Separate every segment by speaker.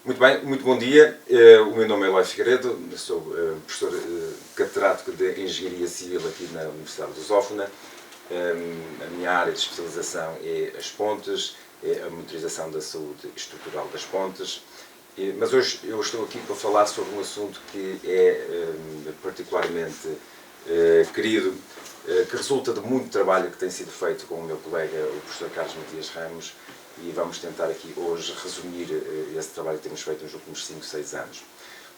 Speaker 1: Muito bem, muito bom dia. O meu nome é Eloy Figueiredo, sou professor catedrático de Engenharia Civil aqui na Universidade de Lusófona. A minha área de especialização é as pontes, é a monitorização da saúde estrutural das pontes. Mas hoje eu estou aqui para falar sobre um assunto que é particularmente querido, que resulta de muito trabalho que tem sido feito com o meu colega, o professor Carlos Matias Ramos, e vamos tentar aqui hoje resumir esse trabalho que temos feito nos últimos 5, 6 anos.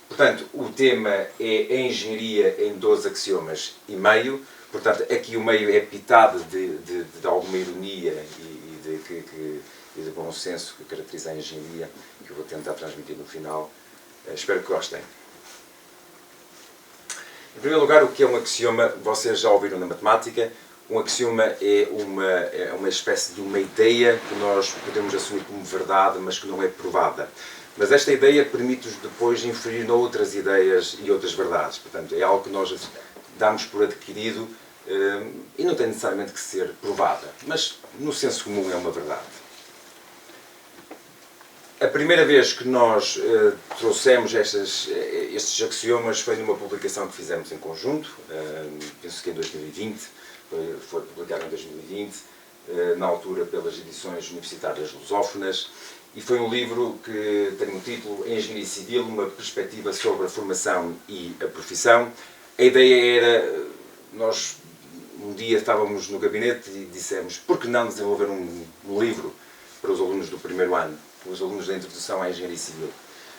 Speaker 1: Portanto, o tema é a engenharia em 12 axiomas e meio. Portanto, aqui o meio é pitado de alguma ironia e de bom senso que caracteriza a engenharia, que eu vou tentar transmitir no final. Espero que gostem. Em primeiro lugar, o que é um axioma? Vocês já ouviram na matemática. Um axioma é uma espécie de uma ideia que nós podemos assumir como verdade, mas que não é provada. Mas esta ideia permite-nos depois inferir noutras ideias e outras verdades. Portanto, é algo que nós damos por adquirido e não tem necessariamente que ser provada, mas no senso comum é uma verdade. A primeira vez que nós trouxemos estes axiomas foi numa publicação que fizemos em conjunto, penso que em 2020, foi publicado em 2020, na altura pelas edições universitárias lusófonas, e foi um livro que tem o título Engenharia Civil, uma perspectiva sobre a formação e a profissão. A ideia era, nós um dia estávamos no gabinete e dissemos, por que não desenvolver um livro para os alunos do primeiro ano, os alunos da introdução à engenharia civil.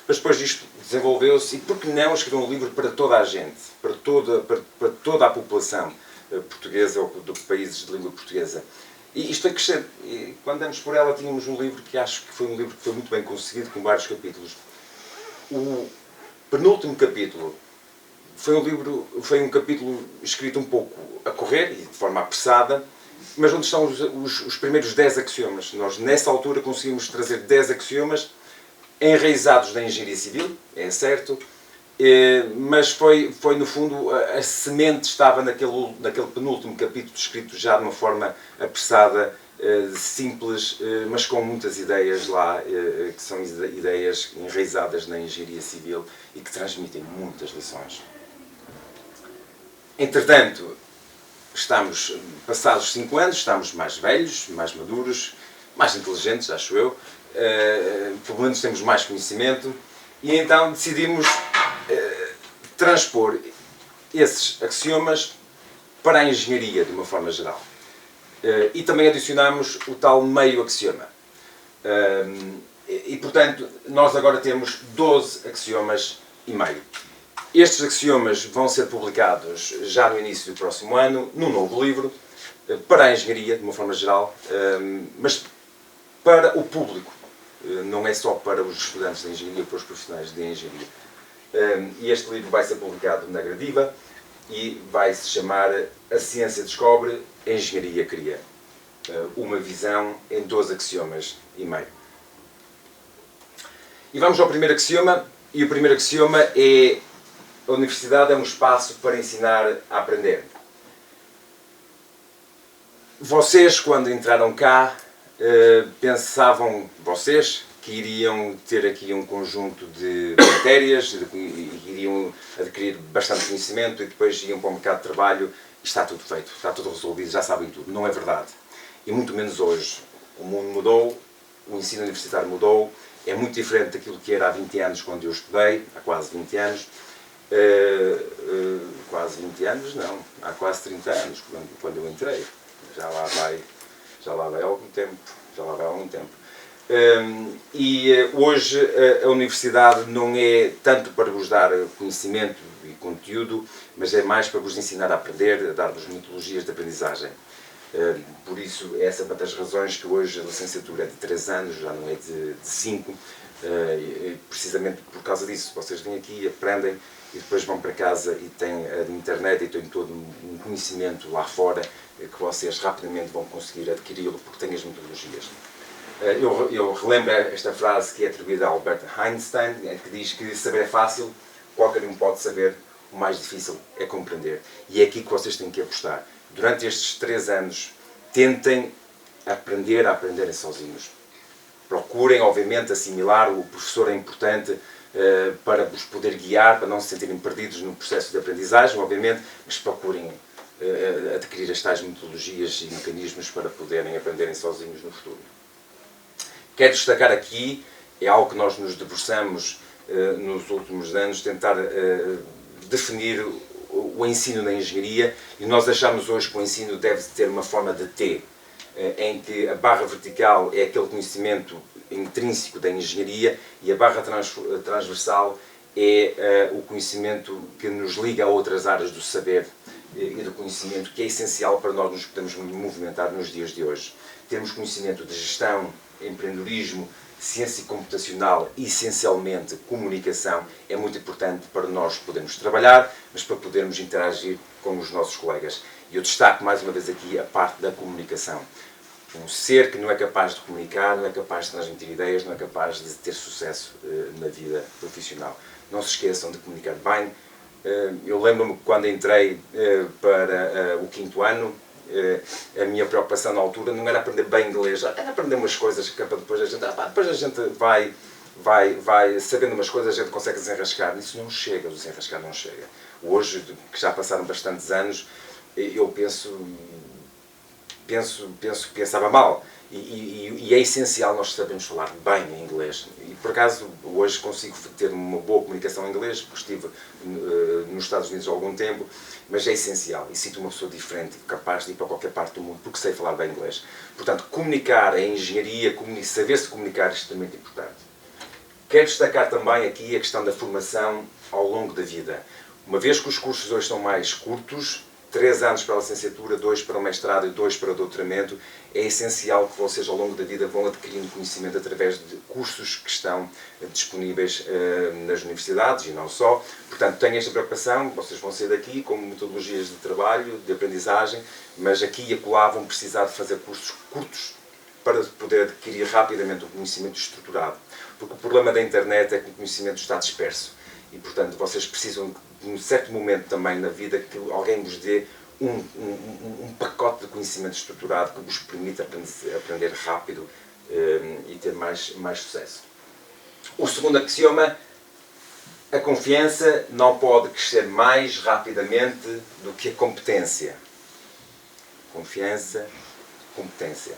Speaker 1: Mas depois disto desenvolveu-se, e por que não escrever um livro para toda a gente, para toda a população portuguesa ou de países de língua portuguesa. E isto foi crescendo. E quando andamos por ela tínhamos um livro que acho que foi um livro que foi muito bem conseguido, com vários capítulos. O penúltimo capítulo foi um capítulo escrito um pouco a correr e de forma apressada, mas onde estão os primeiros 10 axiomas. Nós, nessa altura, conseguimos trazer 10 axiomas enraizados na engenharia civil, é certo, mas foi no fundo, a semente estava naquele penúltimo capítulo, escrito já de uma forma apressada, simples, mas com muitas ideias lá, que são ideias enraizadas na engenharia civil e que transmitem muitas lições. Entretanto, passados 5 anos, estamos mais velhos, mais maduros, mais inteligentes, acho eu, pelo menos temos mais conhecimento, e então decidimos transpor esses axiomas para a engenharia, de uma forma geral. E também adicionamos o tal meio axioma. E, portanto, nós agora temos 12 axiomas e meio. Estes axiomas vão ser publicados já no início do próximo ano, num novo livro, para a engenharia, de uma forma geral, mas para o público. Não é só para os estudantes de engenharia, para os profissionais de engenharia. E este livro vai ser publicado na Gradiva e vai se chamar A Ciência Descobre, a Engenharia Cria. Uma visão em 12 axiomas e meio. E vamos ao primeiro axioma, e o primeiro axioma é: a universidade é um espaço para ensinar a aprender. Vocês, quando entraram cá, pensavam, que iriam ter aqui um conjunto de matérias, e iriam adquirir bastante conhecimento e depois iam para o mercado de trabalho e está tudo feito, está tudo resolvido, já sabem tudo. Não é verdade. E muito menos hoje. O mundo mudou, o ensino universitário mudou, é muito diferente daquilo que era há 20 anos quando eu estudei, há quase 20 anos. Quase 20 anos, não, há quase 30 anos quando eu entrei. Já lá vai algum tempo. E hoje a universidade não é tanto para vos dar conhecimento e conteúdo, mas é mais para vos ensinar a aprender, a dar-vos metodologias de aprendizagem. Por isso, essa é uma das razões que hoje a licenciatura é de 3 anos, já não é de 5, precisamente por causa disso. Vocês vêm aqui, aprendem e depois vão para casa e têm a internet e têm todo um conhecimento lá fora que vocês rapidamente vão conseguir adquiri-lo porque têm as metodologias. Eu relembro esta frase que é atribuída a Albert Einstein, que diz que saber é fácil, qualquer um pode saber, o mais difícil é compreender. E é aqui que vocês têm que apostar. Durante estes 3 anos, tentem aprender a aprenderem sozinhos. Procurem, obviamente, assimilar o professor é importante para vos poder guiar, para não se sentirem perdidos no processo de aprendizagem, obviamente, mas procurem adquirir as tais metodologias e mecanismos para poderem aprenderem sozinhos no futuro. Quero destacar aqui, é algo que nós nos debruçamos nos últimos anos, tentar definir o ensino na engenharia, e nós achamos hoje que o ensino deve ter uma forma de T, em que a barra vertical é aquele conhecimento intrínseco da engenharia e a barra transversal é o conhecimento que nos liga a outras áreas do saber e do conhecimento, que é essencial para nós nos podermos movimentar nos dias de hoje. Temos conhecimento de gestão, empreendedorismo, ciência computacional e, essencialmente, comunicação é muito importante para nós podermos trabalhar, mas para podermos interagir com os nossos colegas. E eu destaco mais uma vez aqui a parte da comunicação. Um ser que não é capaz de comunicar, não é capaz de transmitir ideias, não é capaz de ter sucesso na vida profissional. Não se esqueçam de comunicar bem. Eu lembro-me que quando entrei para o 5º ano, a minha preocupação na altura não era aprender bem inglês, era aprender umas coisas que para depois a gente, depois a gente vai sabendo umas coisas, a gente consegue desenrascar. Isso não chega, o desenrascar não chega. Hoje, que já passaram bastantes anos, eu penso que pensava mal. E é essencial nós sabermos falar bem em inglês. E por acaso hoje consigo ter uma boa comunicação em inglês, porque estive nos Estados Unidos há algum tempo, mas é essencial. E sinto uma pessoa diferente, capaz de ir para qualquer parte do mundo, porque sei falar bem inglês. Portanto, comunicar a engenharia, saber-se comunicar é extremamente importante. Quero destacar também aqui a questão da formação ao longo da vida. Uma vez que os cursos hoje são mais curtos, 3 anos para a licenciatura, 2 para o mestrado e 2 para o doutoramento, é essencial que vocês ao longo da vida vão adquirindo conhecimento através de cursos que estão disponíveis nas universidades e não só. Portanto, tenham esta preocupação, vocês vão sair daqui com metodologias de trabalho, de aprendizagem, mas aqui e acolá vão precisar de fazer cursos curtos para poder adquirir rapidamente um conhecimento estruturado. Porque o problema da internet é que o conhecimento está disperso e, portanto, vocês precisam de um certo momento também na vida que alguém vos dê um pacote de conhecimento estruturado que vos permita aprender rápido e ter mais sucesso. O segundo axioma, a confiança não pode crescer mais rapidamente do que a competência. Confiança, competência.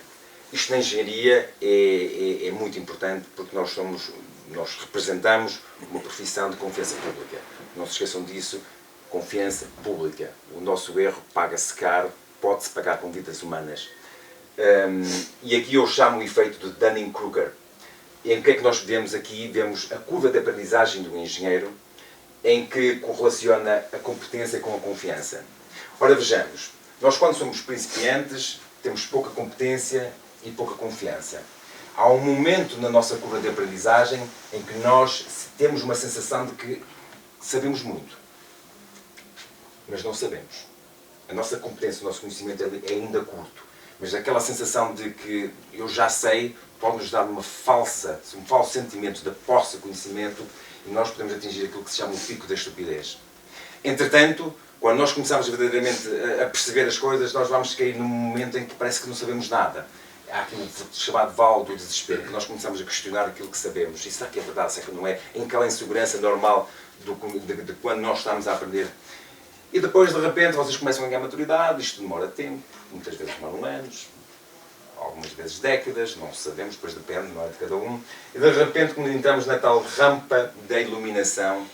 Speaker 1: Isto na engenharia é muito importante porque nós representamos uma profissão de confiança pública. Não se esqueçam disso, confiança pública. O nosso erro paga-se caro, pode-se pagar com vidas humanas. E aqui eu chamo o efeito de Dunning-Kruger. Em que é que nós vemos aqui? Vemos a curva de aprendizagem do engenheiro, em que correlaciona a competência com a confiança. Ora, vejamos, nós quando somos principiantes temos pouca competência e pouca confiança. Há um momento na nossa curva de aprendizagem em que nós temos uma sensação de que sabemos muito, mas não sabemos. A nossa competência, o nosso conhecimento é ainda curto, mas aquela sensação de que eu já sei pode-nos dar um falso sentimento de posse de conhecimento e nós podemos atingir aquilo que se chama o pico da estupidez. Entretanto, quando nós começamos verdadeiramente a perceber as coisas, nós vamos cair num momento em que parece que não sabemos nada. Há aqui um chamado vale do desespero, que nós começamos a questionar aquilo que sabemos. E será que é verdade, será que não é? Em aquela insegurança normal de quando nós estamos a aprender. E depois, de repente, vocês começam a ganhar maturidade, isto demora tempo, muitas vezes demoram anos, algumas vezes décadas, não sabemos, depois depende, não é, de cada um. E de repente, quando entramos na tal rampa da iluminação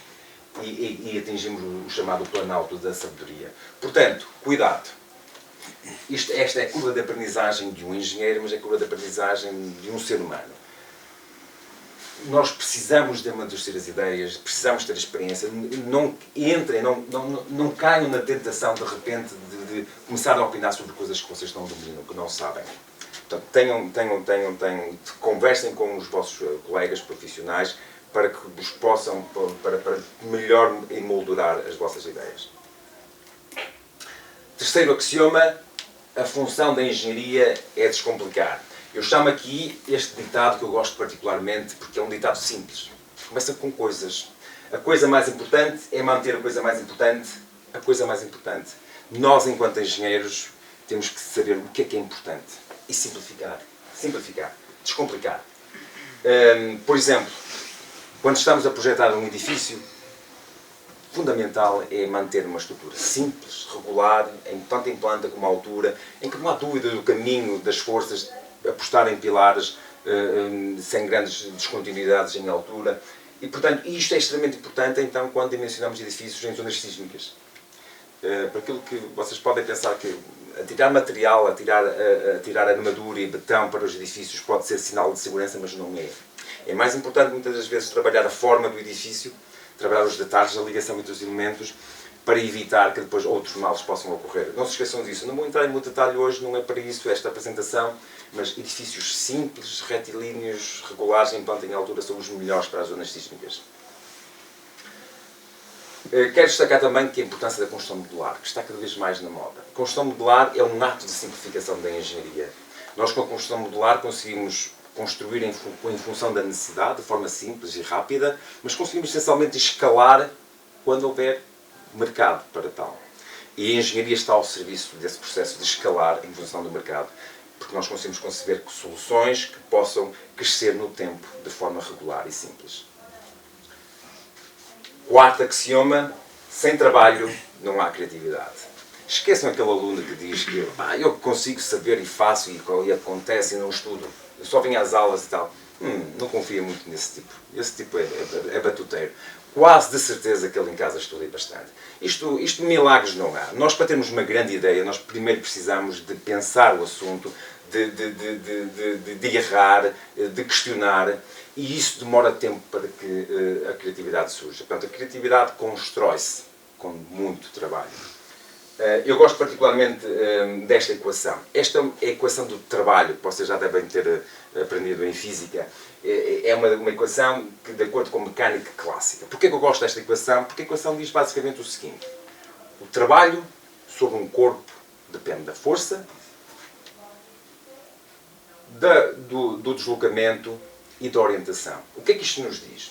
Speaker 1: e atingimos o chamado planalto da sabedoria. Portanto, cuidado. Esta é a curva de aprendizagem de um engenheiro, mas é a curva de aprendizagem de um ser humano. Nós precisamos de amadurecer as ideias, precisamos ter experiência. Não entrem, não caiam na tentação, de repente, de começar a opinar sobre coisas que vocês não dominam, que não sabem. Portanto, conversem com os vossos colegas profissionais para que vos possam, para melhor emoldurar as vossas ideias. Terceiro axioma, a função da engenharia é descomplicar. Eu chamo aqui este ditado que eu gosto particularmente porque é um ditado simples. Começa com coisas. A coisa mais importante é manter a coisa mais importante. A coisa mais importante. Nós, enquanto engenheiros, temos que saber o que é importante. E simplificar. Simplificar. Descomplicar. Por exemplo, quando estamos a projetar um edifício, fundamental é manter uma estrutura simples, regular, tanto em planta como altura, em que não há dúvida do caminho das forças, apostar em pilares sem grandes descontinuidades em altura. E, portanto, isto é extremamente importante, então, quando dimensionamos edifícios em zonas sísmicas. Por aquilo que vocês podem pensar que atirar material, atirar armadura e betão para os edifícios pode ser sinal de segurança, mas não é. É mais importante, muitas das vezes, trabalhar a forma do edifício, trabalhar os detalhes, a ligação entre os elementos, para evitar que depois outros males possam ocorrer. Não se esqueçam disso. Não vou entrar em muito detalhe hoje, não é para isso esta apresentação, mas edifícios simples, retilíneos, regulares, em planta e em altura, são os melhores para as zonas sísmicas. Quero destacar também que a importância da construção modular, que está cada vez mais na moda. A construção modular é um ato de simplificação da engenharia. Nós, com a construção modular, conseguimos construir em função da necessidade, de forma simples e rápida, mas conseguimos essencialmente escalar quando houver mercado para tal. E a engenharia está ao serviço desse processo de escalar em função do mercado, porque nós conseguimos conceber soluções que possam crescer no tempo de forma regular e simples. Quarto axioma: sem trabalho não há criatividade. Esqueçam aquele aluno que diz que eu consigo saber e faço e acontece e não estudo. Eu só venho às aulas e tal. Não confia muito nesse tipo. Esse tipo é batuteiro. Quase de certeza que ele em casa estuda bastante. Isto milagres não há. Nós, para termos uma grande ideia, nós primeiro precisamos de pensar o assunto, de errar, de questionar, e isso demora tempo para que a criatividade surja. Portanto, a criatividade constrói-se com muito trabalho. Eu gosto particularmente desta equação. Esta é a equação do trabalho, que vocês já devem ter aprendido em física. É uma equação que, de acordo com a mecânica clássica. Porquê que eu gosto desta equação? Porque a equação diz basicamente o seguinte: o trabalho sobre um corpo depende da força, do deslocamento e da orientação. O que é que isto nos diz?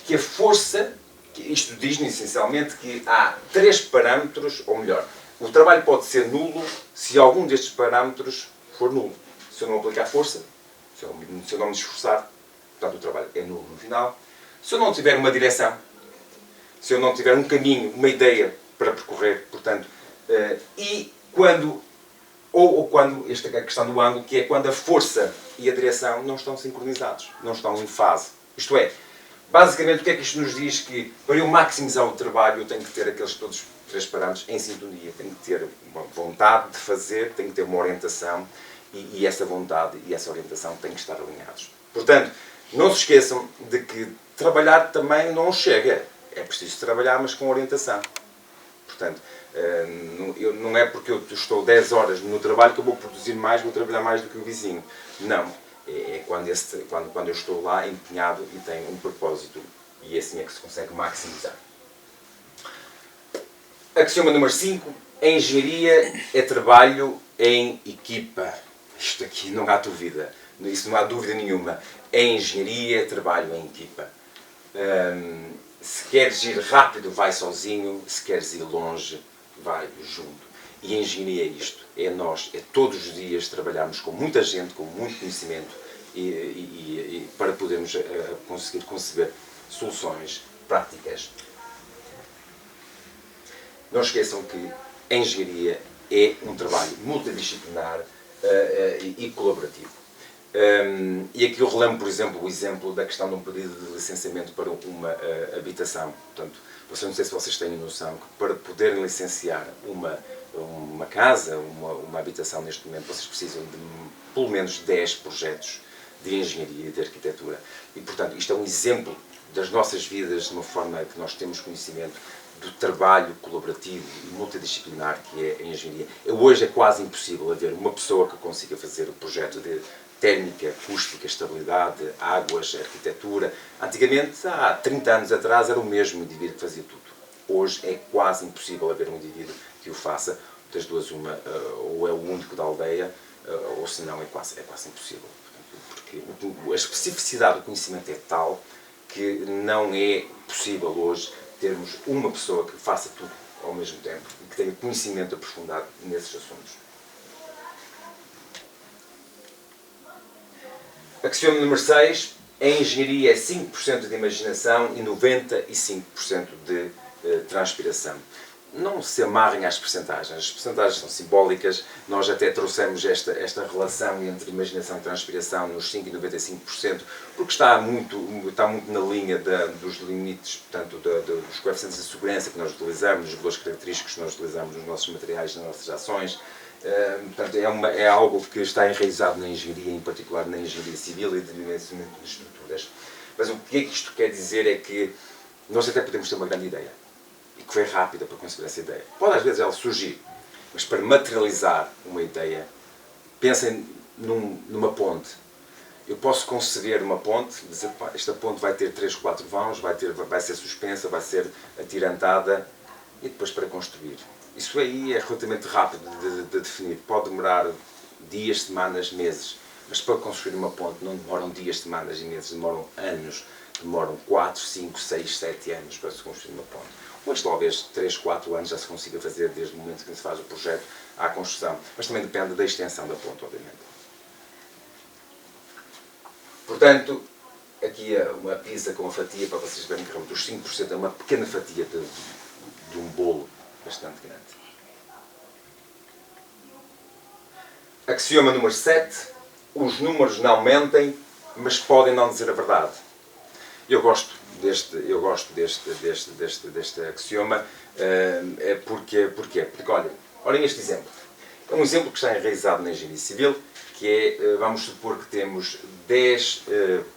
Speaker 1: Que a força, isto diz-nos essencialmente que há 3 parâmetros, ou melhor, o trabalho pode ser nulo se algum destes parâmetros for nulo. Se eu não aplicar força, se eu não me esforçar, portanto o trabalho é nulo no final. Se eu não tiver uma direção, se eu não tiver um caminho, uma ideia para percorrer, portanto, e quando, ou quando, esta é a questão do ângulo, que é quando a força e a direção não estão sincronizados, não estão em fase. Isto é, basicamente, o que é que isto nos diz? Que para eu maximizar o trabalho eu tenho que ter aqueles todos 3 parâmetros em sintonia. Tenho que ter uma vontade de fazer, tenho que ter uma orientação, e essa vontade e essa orientação têm que estar alinhados. Portanto, não se esqueçam de que trabalhar também não chega. É preciso trabalhar, mas com orientação. Portanto, não é porque eu estou 10 horas no trabalho que eu vou produzir mais, vou trabalhar mais do que o vizinho. Não. É quando eu estou lá empenhado e tenho um propósito, e assim é que se consegue maximizar. Axioma número 5. A engenharia é trabalho em equipa. Isto aqui não há dúvida. Isso não há dúvida nenhuma. A engenharia é trabalho em equipa. Se queres ir rápido, vai sozinho. Se queres ir longe, vai junto. E a engenharia é isto. É nós, é todos os dias trabalharmos com muita gente, com muito conhecimento, e para podermos conseguir conceber soluções práticas. Não esqueçam que a engenharia é um trabalho multidisciplinar e colaborativo. E aqui eu relembro, por exemplo, o exemplo da questão de um pedido de licenciamento para uma habitação. Portanto, não sei se vocês têm noção que para poderem licenciar uma casa, uma habitação neste momento, vocês precisam de pelo menos 10 projetos de engenharia e de arquitetura. E, portanto, isto é um exemplo das nossas vidas, de uma forma que nós temos conhecimento do trabalho colaborativo e multidisciplinar que é a engenharia. Hoje é quase impossível haver uma pessoa que consiga fazer o projeto de térmica, acústica, estabilidade, águas, arquitetura. Antigamente, há 30 anos atrás, era o mesmo indivíduo que fazia tudo. Hoje é quase impossível haver um indivíduo que o faça. Das duas, uma, ou é o único da aldeia, ou se não, é quase impossível. Porque a especificidade do conhecimento é tal que não é possível hoje termos uma pessoa que faça tudo ao mesmo tempo e que tenha conhecimento aprofundado nesses assuntos. Axioma número 6. A engenharia é 5% de imaginação e 95% de transpiração. Não se amarrem às percentagens. As percentagens são simbólicas. Nós até trouxemos esta relação entre imaginação e transpiração nos 5% e 95%, porque está muito na linha dos limites, portanto, dos coeficientes de segurança que nós utilizamos, dos valores característicos que nós utilizamos nos nossos materiais, nas nossas ações. Portanto, é algo que está enraizado na engenharia, em particular na engenharia civil e de dimensionamento de estruturas. Mas o que é que isto quer dizer é que nós até podemos ter uma grande ideia e que foi rápida para conseguir essa ideia. Pode às vezes ela surgir, mas para materializar uma ideia, pensem numa ponte. Eu posso conceber uma ponte, dizer, pá, esta ponte vai ter 3, 4 vãos, vai ser suspensa, vai ser atirantada, e depois para construir. Isso aí é relativamente rápido de definir. Pode demorar dias, semanas, meses. Mas para construir uma ponte não demoram dias, semanas e meses, demoram anos. Demoram 4, 5, 6, 7 anos para se construir uma ponte. Hoje talvez 3, 4 anos já se consiga fazer desde o momento em que se faz o projeto à construção. Mas também depende da extensão da ponte, obviamente. Portanto, aqui é uma pizza com uma fatia para vocês verem que realmente os 5% é uma pequena fatia de um bolo bastante grande. Axioma número 7. Os números não mentem, mas podem não dizer a verdade. Eu gosto deste axioma. Porquê? Porque, olhem este exemplo. É um exemplo que está enraizado na engenharia civil, que é, vamos supor que temos 10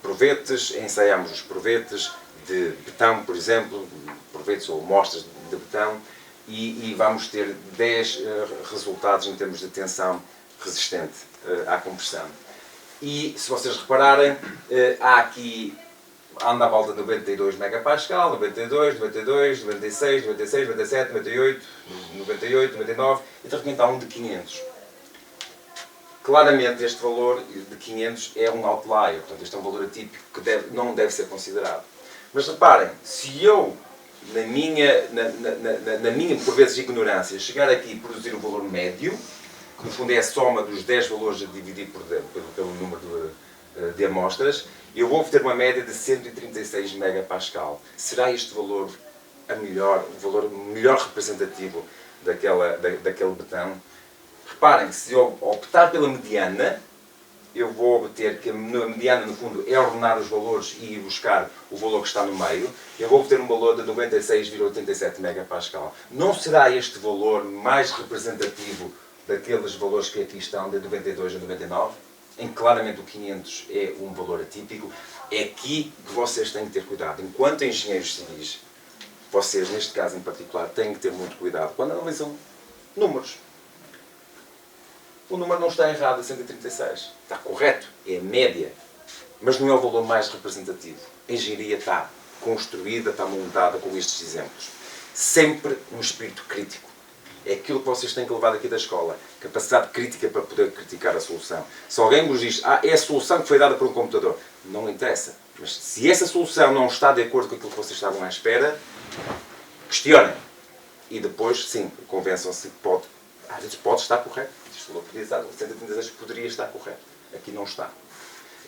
Speaker 1: provetes, ensaiamos os provetes de betão, por exemplo, provetes ou amostras de betão, e vamos ter 10 resultados em termos de tensão resistente à compressão. E, se vocês repararem, há aqui, anda à volta de 92 megapascal, 92, 92, 96, 96, 97, 98, 98, 99, e de repente há um de 500. Claramente este valor de 500 é um outlier, portanto este é um valor atípico que não deve ser considerado. Mas reparem, se eu, na minha por vezes ignorância, chegar aqui e produzir um valor médio, que no fundo é a soma dos 10 valores a dividir pelo número de amostras, eu vou obter uma média de 136 megapascal. Será este valor o valor melhor representativo daquele betão? Reparem, se eu optar pela mediana, eu vou obter que a mediana, no fundo, é ordenar os valores e ir buscar o valor que está no meio. Eu vou obter um valor de 96,87 megapascal. Não será este valor mais representativo daqueles valores que aqui estão, de 92 a 99? Em que claramente o 500 é um valor atípico. É aqui que vocês têm que ter cuidado. Enquanto engenheiros civis, vocês, neste caso em particular, têm que ter muito cuidado quando analisam números. O número não está errado a 136. Está correto. É a média. Mas não é o valor mais representativo. A engenharia está construída, está montada com estes exemplos. Sempre um espírito crítico. É aquilo que vocês têm que levar daqui da escola. Capacidade crítica para poder criticar a solução. Se alguém vos diz, é a solução que foi dada por um computador, não interessa. Mas se essa solução não está de acordo com aquilo que vocês estavam à espera, questionem. E depois, sim, convençam-se que às vezes pode estar correto. Este valor poderia estar, 136 poderia estar correto. Aqui não está.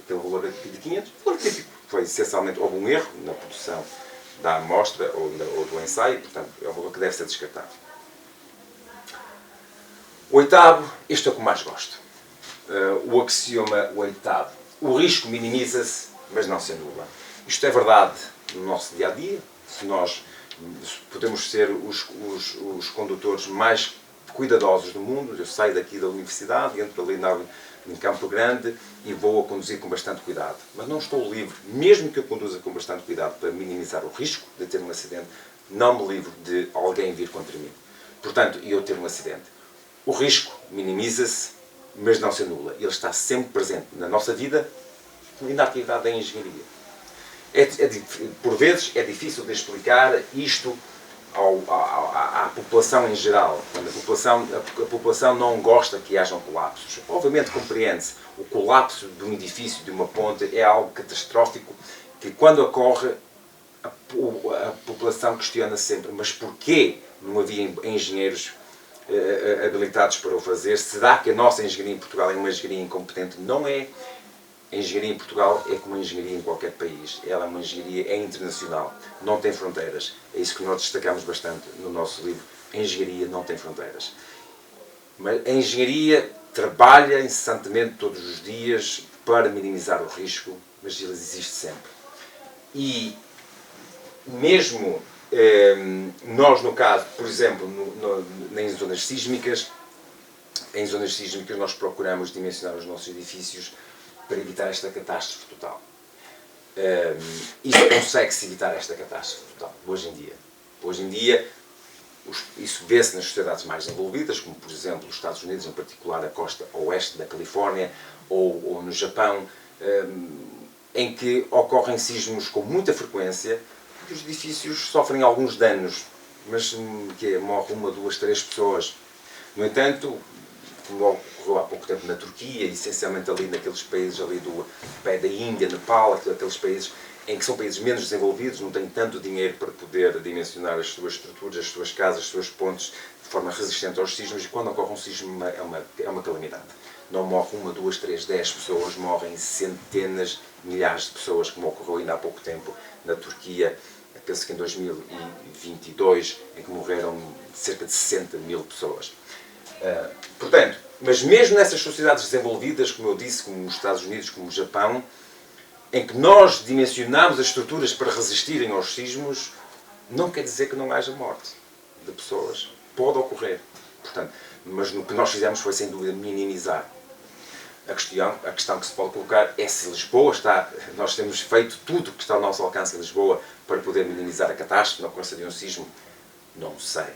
Speaker 1: Aquele valor aqui de 500, valor típico. Foi essencialmente, houve um erro na produção da amostra ou do ensaio, portanto, é um valor que deve ser descartado. O oitavo, este é o que mais gosto. O axioma oitavo. O risco minimiza-se, mas não se anula. Isto é verdade no nosso dia-a-dia. Se nós podemos ser os condutores mais cuidadosos do mundo, eu saio daqui da universidade, entro ali em Campo Grande e vou a conduzir com bastante cuidado. Mas não estou livre, mesmo que eu conduza com bastante cuidado para minimizar o risco de ter um acidente, não me livro de alguém vir contra mim. Portanto, eu ter um acidente. O risco minimiza-se, mas não se anula. Ele está sempre presente na nossa vida e na atividade da engenharia. Por vezes é difícil de explicar isto à população em geral. Quando a população não gosta que hajam colapsos. Obviamente compreende-se. O colapso de um edifício, de uma ponte, é algo catastrófico que quando ocorre a população questiona sempre, mas porquê não havia engenheiros habilitados para o fazer? Será que a nossa engenharia em Portugal é uma engenharia incompetente? Não é. A engenharia em Portugal é como a engenharia em qualquer país. Ela é uma engenharia internacional, não tem fronteiras. É isso que nós destacamos bastante no nosso livro. A engenharia não tem fronteiras. Mas a engenharia trabalha incessantemente todos os dias para minimizar o risco, mas ele existe sempre. E mesmo nós, no caso, por exemplo, em zonas sísmicas, nós procuramos dimensionar os nossos edifícios para evitar esta catástrofe total. Isso consegue-se evitar esta catástrofe total, hoje em dia. Hoje em dia, isso vê-se nas sociedades mais desenvolvidas, como por exemplo os Estados Unidos, em particular a costa oeste da Califórnia, ou no Japão, em que ocorrem sismos com muita frequência, e os edifícios sofrem alguns danos, mas morrem 1, 2, 3 pessoas. No entanto, como ocorreu há pouco tempo na Turquia, essencialmente ali naqueles países ali do pé da Índia, Nepal, aqueles países em que são países menos desenvolvidos, não têm tanto dinheiro para poder dimensionar as suas estruturas, as suas casas, as suas pontes de forma resistente aos sismos, e quando ocorre um sismo é uma calamidade. Não morre 1, 2, 3, 10 pessoas, morrem centenas, milhares de pessoas, como ocorreu ainda há pouco tempo na Turquia, penso que em 2022, em que morreram cerca de 60 mil pessoas. Portanto, mas mesmo nessas sociedades desenvolvidas, como eu disse, como os Estados Unidos, como o Japão, em que nós dimensionamos as estruturas para resistirem aos sismos, não quer dizer que não haja morte de pessoas. Pode ocorrer. Portanto, mas o que nós fizemos foi, sem dúvida, minimizar. A questão que se pode colocar é se Lisboa está... Nós temos feito tudo o que está ao nosso alcance em Lisboa para poder minimizar a catástrofe na ocorrência de um sismo. Não sei.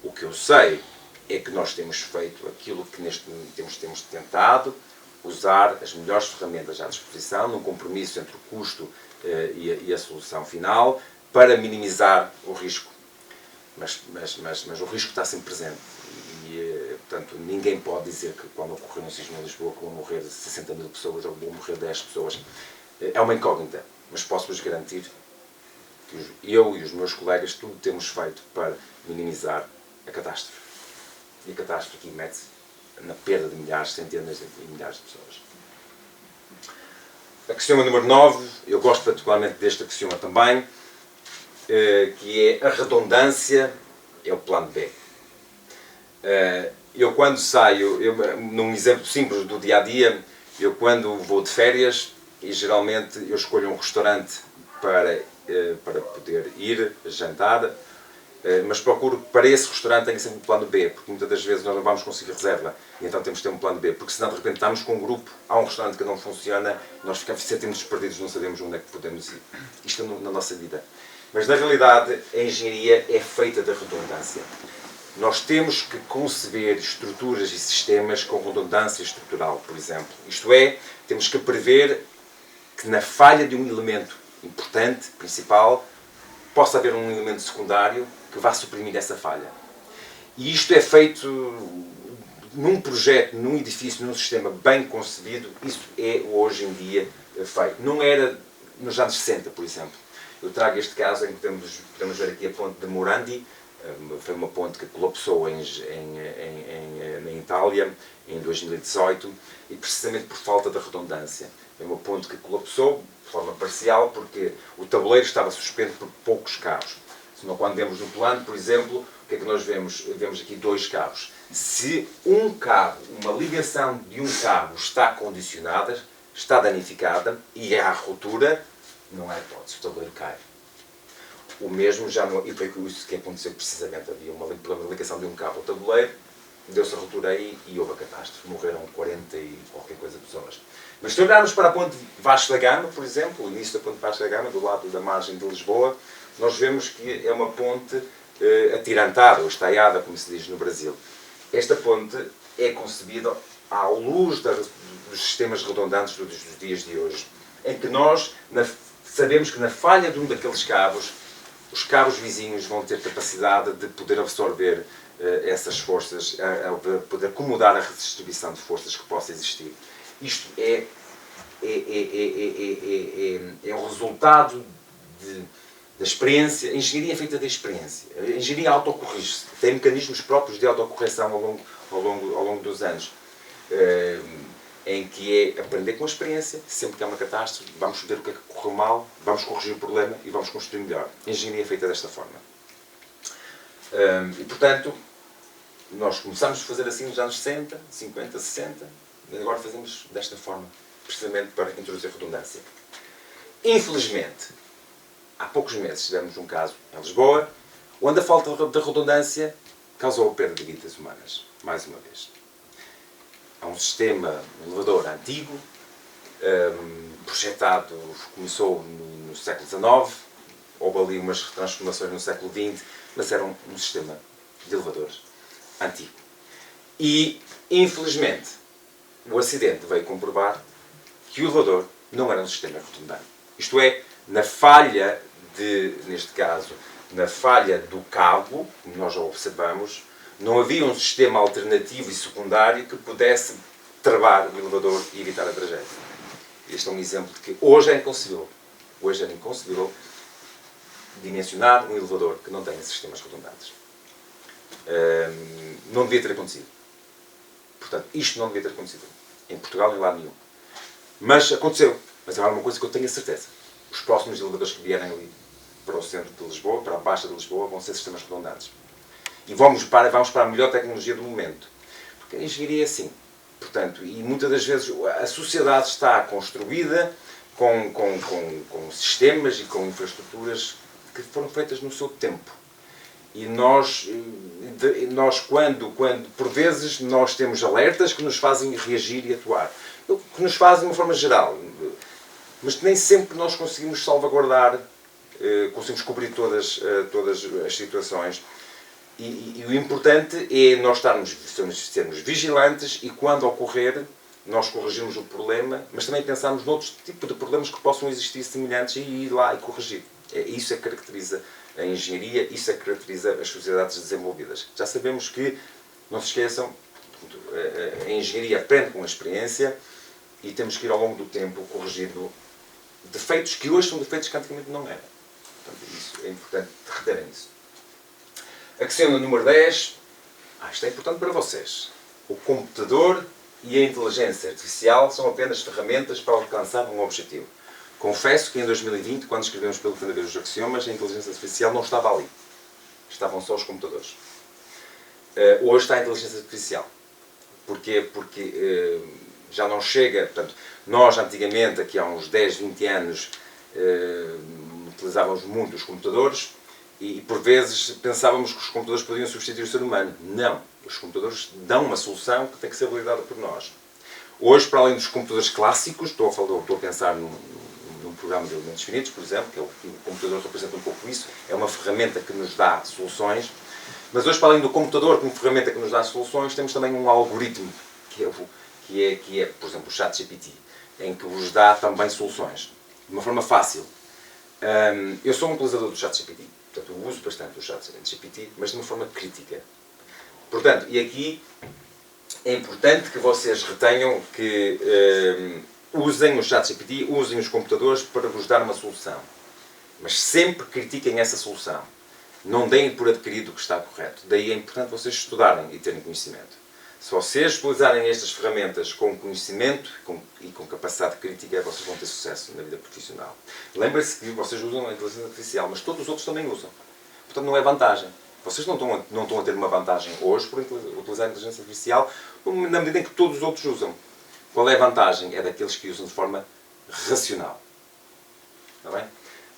Speaker 1: O que eu sei é que nós temos feito aquilo que neste momento temos tentado, usar as melhores ferramentas à disposição, num compromisso entre o custo e a solução final, para minimizar o risco. Mas o risco está sempre presente. E, portanto, ninguém pode dizer que quando ocorrer um sismo em Lisboa que vão morrer 60 mil pessoas ou vão morrer 10 pessoas. É uma incógnita, mas posso-vos garantir que eu e os meus colegas tudo temos feito para minimizar a catástrofe. E a catástrofe aqui mete-se na perda de milhares, centenas de milhares de pessoas. Axioma número 9, eu gosto particularmente deste axioma também, que é a redundância é o plano B. Eu quando saio, num exemplo simples do dia-a-dia, eu quando vou de férias, e geralmente eu escolho um restaurante para poder ir jantar, mas procuro para esse restaurante tenho sempre um plano B, porque muitas das vezes nós não vamos conseguir reserva, e então temos que ter um plano B, porque senão de repente estamos com um grupo, há um restaurante que não funciona, nós sentimos perdidos, não sabemos onde é que podemos ir. Isto é na nossa vida. Mas na realidade a engenharia é feita da redundância. Nós temos que conceber estruturas e sistemas com redundância estrutural, por exemplo. Isto é, temos que prever que na falha de um elemento importante, principal, possa haver um elemento secundário que vá suprimir essa falha. E isto é feito num projeto, num edifício, num sistema bem concebido, isso é hoje em dia feito. Não era nos anos 60, por exemplo. Eu trago este caso em que podemos ver aqui a ponte de Morandi, foi uma ponte que colapsou em Itália em 2018 e precisamente por falta de redundância. É uma ponte que colapsou de forma parcial porque o tabuleiro estava suspenso por poucos cabos. Senão, quando vemos no plano, por exemplo, o que é que nós vemos? Vemos aqui 2 cabos. Se um cabo, uma ligação de um cabo está condicionada, está danificada e há ruptura, não há hipótese, o tabuleiro cai. O mesmo já não... E foi isso que aconteceu precisamente. Havia uma ligação de um cabo ao tabuleiro, deu-se a ruptura aí e houve a catástrofe. Morreram 40 e qualquer coisa pessoas. Mas se olharmos para a ponte Vasco da Gama, por exemplo, o início da ponte Vasco da Gama, do lado da margem de Lisboa, nós vemos que é uma ponte atirantada, ou estaiada, como se diz no Brasil. Esta ponte é concebida à luz dos sistemas redundantes dos dias de hoje, em que nós sabemos que na falha de um daqueles cabos, os cabos vizinhos vão ter capacidade de poder absorver essas forças, poder acomodar a redistribuição de forças que possa existir. Isto é o resultado da experiência. A engenharia é feita da experiência. A engenharia autocorrige-se. Tem mecanismos próprios de autocorreção ao longo dos anos. em que é aprender com a experiência, sempre que há uma catástrofe, vamos ver o que é que correu mal, vamos corrigir o problema e vamos construir melhor. A engenharia é feita desta forma. E, portanto, nós começámos a fazer assim nos anos 60, 50, 60, e agora fazemos desta forma, precisamente para introduzir redundância. Infelizmente, há poucos meses tivemos um caso em Lisboa, onde a falta de redundância causou a perda de vidas humanas, mais uma vez. Há um sistema, um elevador antigo, projetado, começou no século XIX, houve ali umas transformações no século XX, mas era um sistema de elevadores antigo. E, infelizmente, o acidente veio comprovar que o elevador não era um sistema redundante. Isto é, na falha neste caso, na falha do cabo, como nós já observamos, não havia um sistema alternativo e secundário que pudesse travar o elevador e evitar a tragédia. Este é um exemplo de que hoje é inconcebível. Hoje é inconcebível dimensionar um elevador que não tenha sistemas redundantes. Não devia ter acontecido. Portanto, isto não devia ter acontecido. Em Portugal, em lado nenhum. Mas aconteceu. Mas é uma coisa que eu tenho a certeza. Os próximos elevadores que vierem ali para o centro de Lisboa, para a Baixa de Lisboa, vão ser sistemas redundantes. E vamos para a melhor tecnologia do momento. Porque a engenharia é assim. Portanto, e muitas das vezes a sociedade está construída com sistemas e com infraestruturas que foram feitas no seu tempo. E nós quando por vezes, nós temos alertas que nos fazem reagir e atuar. Que nos fazem de uma forma geral. Mas que nem sempre nós conseguimos salvaguardar, conseguimos cobrir todas as situações. E o importante é nós sermos vigilantes e, quando ocorrer, nós corrigirmos o problema, mas também pensarmos noutros tipos de problemas que possam existir semelhantes e ir lá e corrigir. Isso é que caracteriza a engenharia, isso é que caracteriza as sociedades desenvolvidas. Já sabemos que, não se esqueçam, a engenharia aprende com a experiência e temos que ir ao longo do tempo corrigindo defeitos que hoje são defeitos que antigamente não eram. Portanto, isso é importante reterem isso. A questão número 10. Isto é importante para vocês. O computador e a inteligência artificial são apenas ferramentas para alcançar um objetivo. Confesso que em 2020, quando escrevemos pela primeira vez os axiomas, a inteligência artificial não estava ali. Estavam só os computadores. Hoje está a inteligência artificial. Porquê? Porque já não chega... Portanto, nós, antigamente, aqui há uns 10, 20 anos, utilizávamos muito os computadores e, por vezes, pensávamos que os computadores podiam substituir o ser humano. Não. Os computadores dão uma solução que tem que ser validada por nós. Hoje, para além dos computadores clássicos, estou a pensar num programa de elementos finitos, por exemplo, que o computador representa um pouco isso, é uma ferramenta que nos dá soluções, mas hoje, para além do computador como ferramenta que nos dá soluções, temos também um algoritmo, que é, por exemplo, o ChatGPT, em que vos dá também soluções, de uma forma fácil. Eu sou um utilizador do ChatGPT, portanto, eu uso bastante o ChatGPT, mas de uma forma crítica. Portanto, e aqui é importante que vocês retenham que usem o ChatGPT, usem os computadores para vos dar uma solução. Mas sempre critiquem essa solução. Não deem por adquirido o que está correto. Daí é importante vocês estudarem e terem conhecimento. Se vocês utilizarem estas ferramentas com conhecimento e com capacidade crítica, vocês vão ter sucesso na vida profissional. Lembrem-se que vocês usam a inteligência artificial, mas todos os outros também usam. Portanto, não é vantagem. Vocês não estão a ter uma vantagem hoje por utilizar a inteligência artificial na medida em que todos os outros usam. Qual é a vantagem? É daqueles que usam de forma racional. Está bem?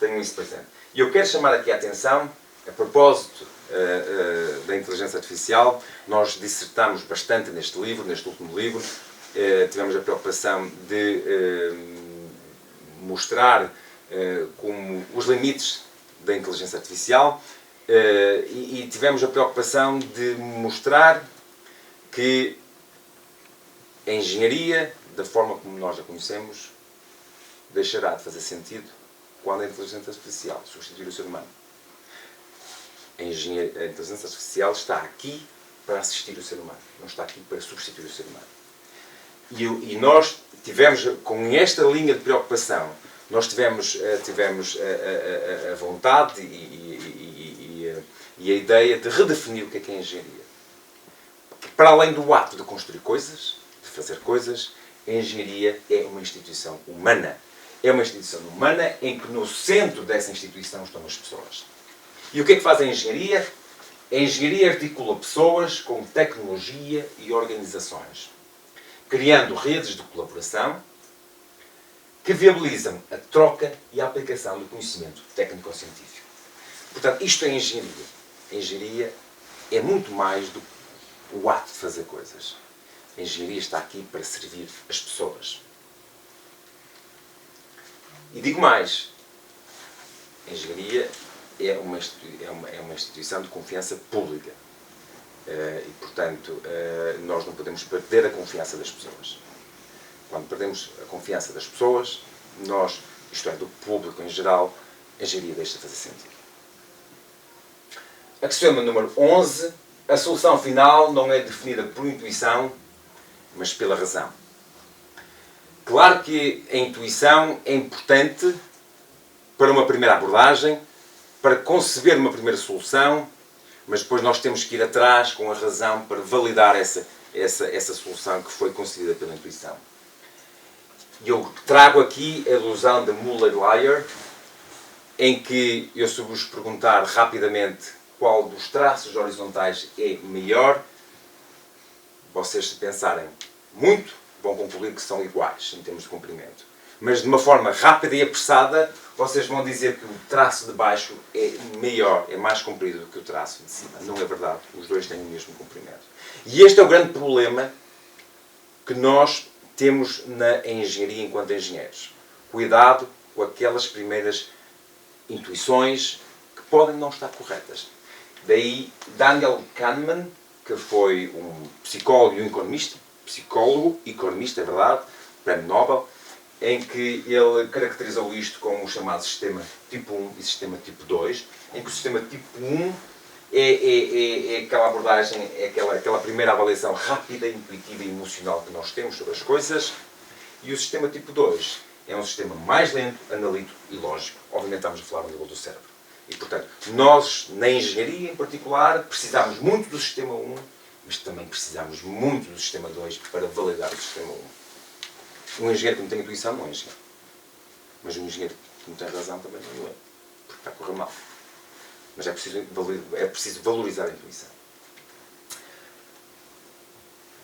Speaker 1: Tenham isso presente. E eu quero chamar aqui a atenção, a propósito da inteligência artificial, nós dissertamos bastante neste livro, neste último livro, tivemos a preocupação de mostrar como os limites da inteligência artificial e tivemos a preocupação de mostrar que a engenharia, da forma como nós a conhecemos, deixará de fazer sentido quando a inteligência artificial substituir o ser humano. A inteligência artificial está aqui para assistir o ser humano, não está aqui para substituir o ser humano. E nós tivemos, com esta linha de preocupação, nós tivemos a vontade e a ideia de redefinir o que é engenharia. Para além do ato de construir coisas, de fazer coisas, a engenharia é uma instituição humana. É uma instituição humana em que no centro dessa instituição estão as pessoas. E o que é que faz a engenharia? A engenharia articula pessoas com tecnologia e organizações, criando redes de colaboração que viabilizam a troca e a aplicação do conhecimento técnico-científico. Portanto, isto é engenharia. A engenharia é muito mais do que o ato de fazer coisas. A engenharia está aqui para servir as pessoas. E digo mais, a engenharia é uma instituição de confiança pública. E, portanto, nós não podemos perder a confiança das pessoas. Quando perdemos a confiança das pessoas, nós, isto é, do público em geral, a engenharia deixa de fazer sentido. Axioma número 11. A solução final não é definida por intuição, mas pela razão. Claro que a intuição é importante para uma primeira abordagem, para conceber uma primeira solução, mas depois nós temos que ir atrás com a razão para validar essa solução que foi concebida pela intuição. E eu trago aqui a ilusão de Muller-Lyer, em que eu, se vos perguntar rapidamente qual dos traços horizontais é maior, vocês, se pensarem muito, vão concluir que são iguais em termos de comprimento. Mas de uma forma rápida e apressada, vocês vão dizer que o traço de baixo é maior, é mais comprido do que o traço de cima. Não é verdade. Os dois têm o mesmo comprimento. E este é o grande problema que nós temos na engenharia enquanto engenheiros. Cuidado com aquelas primeiras intuições que podem não estar corretas. Daí Daniel Kahneman, que foi um psicólogo e um economista, é verdade, prémio Nobel, em que ele caracterizou isto como o chamado sistema tipo 1 e sistema tipo 2, em que o sistema tipo 1 é aquela abordagem, é aquela primeira avaliação rápida, intuitiva e emocional que nós temos sobre as coisas, e o sistema tipo 2 é um sistema mais lento, analítico e lógico. Obviamente estamos a falar no nível do cérebro. E, portanto, nós, na engenharia em particular, precisamos muito do sistema 1, mas também precisamos muito do sistema 2 para validar o sistema 1. Um engenheiro que não tem intuição não é engenheiro. Mas um engenheiro que não tem razão também não é, porque está a correr mal. Mas é preciso valorizar a intuição.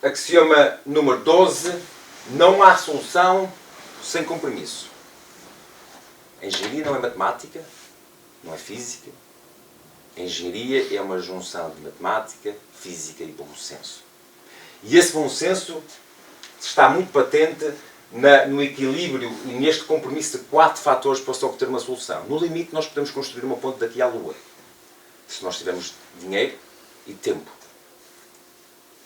Speaker 1: Axioma número 12. Não há solução sem compromisso. A engenharia não é matemática, não é física. A engenharia é uma junção de matemática, física e bom senso. E esse bom senso está muito patente no equilíbrio e neste compromisso de 4 fatores para se obter uma solução. No limite, nós podemos construir uma ponte daqui à Lua, se nós tivermos dinheiro e tempo.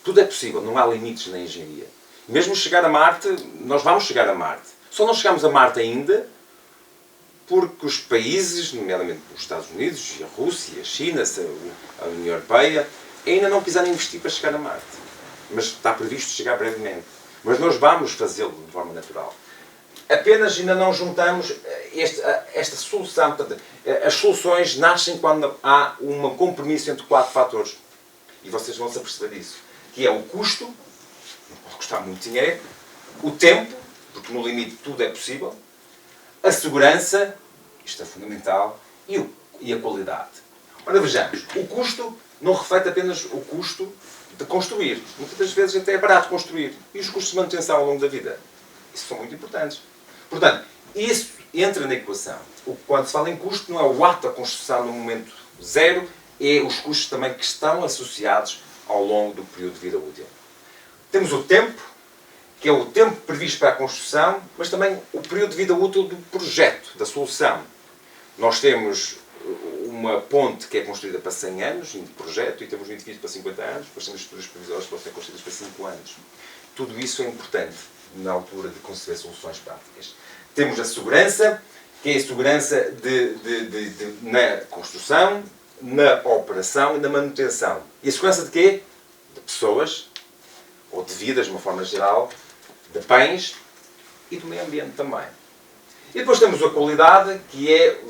Speaker 1: Tudo é possível, não há limites na engenharia. Mesmo chegar a Marte, nós vamos chegar a Marte. Só não chegamos a Marte ainda porque os países, nomeadamente os Estados Unidos, a Rússia, a China, a União Europeia, ainda não quiseram investir para chegar a Marte. Mas está previsto chegar brevemente. Mas nós vamos fazê-lo de forma natural. Apenas ainda não juntamos esta solução. Portanto, as soluções nascem quando há um compromisso entre 4 fatores. E vocês vão se aperceber disso. Que é o custo, não pode custar muito dinheiro, o tempo, porque no limite tudo é possível, a segurança, isto é fundamental, e a qualidade. Ora, vejamos, o custo não reflete apenas o custo de construir. Muitas das vezes até é barato construir. E os custos de manutenção ao longo da vida. Isso são muito importantes. Portanto, isso entra na equação. Quando se fala em custo, não é o ato da construção no momento zero, é os custos também que estão associados ao longo do período de vida útil. Temos o tempo, que é o tempo previsto para a construção, mas também o período de vida útil do projeto, da solução. Nós temos uma ponte que é construída para 100 anos, de projeto, e temos um edifício para 50 anos, depois temos estruturas provisórias que podem ser construídas para 5 anos. Tudo isso é importante na altura de conceber soluções práticas. Temos a segurança, que é a segurança na construção, na operação e na manutenção. E a segurança de quê? De pessoas, ou de vidas, de uma forma geral, de bens e do meio ambiente também. E depois temos a qualidade, que é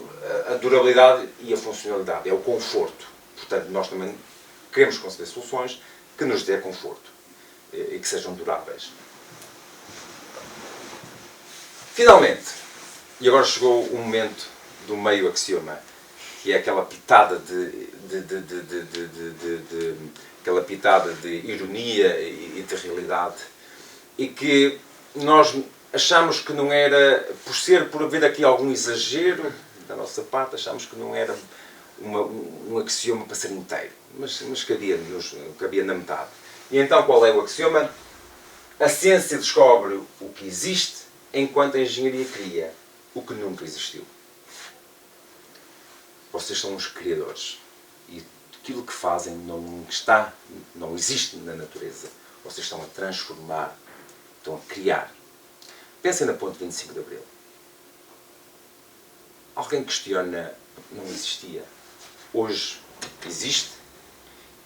Speaker 1: a durabilidade e a funcionalidade, é o conforto. Portanto, nós também queremos conceber soluções que nos dê conforto e que sejam duráveis. Finalmente, e agora chegou o momento do meio axioma, que é aquela pitada aquela pitada de ironia e de realidade, e que nós achamos que não era, por haver aqui algum exagero da nossa parte, achamos que não era um axioma para ser inteiro, mas cabia na metade. E então qual é o axioma? A ciência descobre o que existe, enquanto a engenharia cria o que nunca existiu. Vocês são os criadores. E aquilo que fazem não existe na natureza. Vocês estão a transformar, estão a criar. Pensem na ponte 25 de Abril. Alguém questiona, não existia. Hoje existe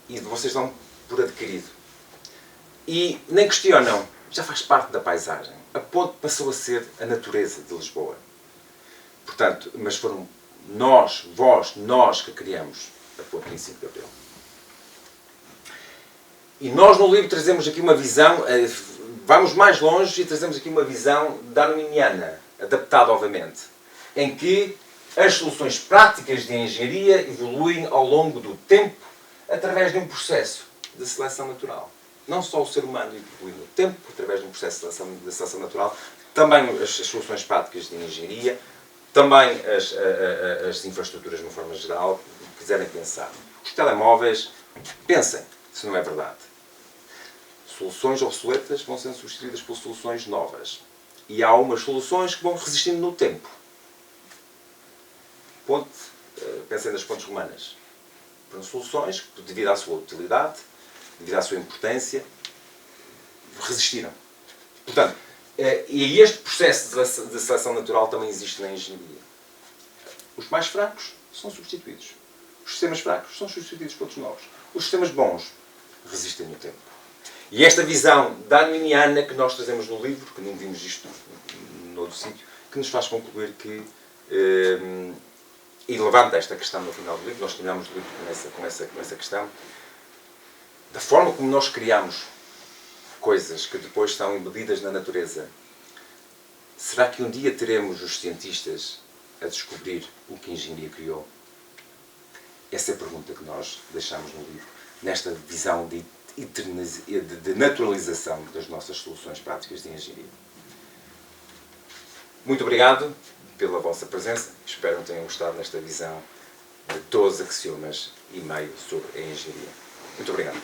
Speaker 1: e vocês dão por adquirido. E nem questionam, já faz parte da paisagem. A ponte passou a ser a natureza de Lisboa. Portanto, mas foram nós que criamos a ponte 25 de Abril. E nós no livro trazemos aqui uma visão, vamos mais longe e trazemos aqui uma visão darwiniana, adaptada obviamente, em que as soluções práticas de engenharia evoluem ao longo do tempo através de um processo de seleção natural. Não só o ser humano evolui no tempo, através de um processo de seleção natural, também as soluções práticas de engenharia, também as infraestruturas de uma forma geral, quiserem pensar. Os telemóveis, pensem, se não é verdade. Soluções obsoletas vão sendo substituídas por soluções novas. E há umas soluções que vão resistindo no tempo. Pensem nas pontes romanas. Foram soluções que, devido à sua utilidade, devido à sua importância, resistiram. Portanto, e este processo de seleção natural também existe na engenharia. Os mais fracos são substituídos. Os sistemas fracos são substituídos por outros novos. Os sistemas bons resistem no tempo. E esta visão darwiniana que nós trazemos no livro, que não vimos isto noutro sítio, que nos faz concluir que, e levanta esta questão no final do livro, nós terminamos o livro com essa questão, da forma como nós criamos coisas que depois estão embedidas na natureza. Será que um dia teremos os cientistas a descobrir o que a engenharia criou? Essa é a pergunta que nós deixamos no livro, nesta visão de naturalização das nossas soluções práticas de engenharia. Muito obrigado pela vossa presença. Espero que tenham gostado nesta visão de 12 axiomas e meio sobre a engenharia. Muito obrigado.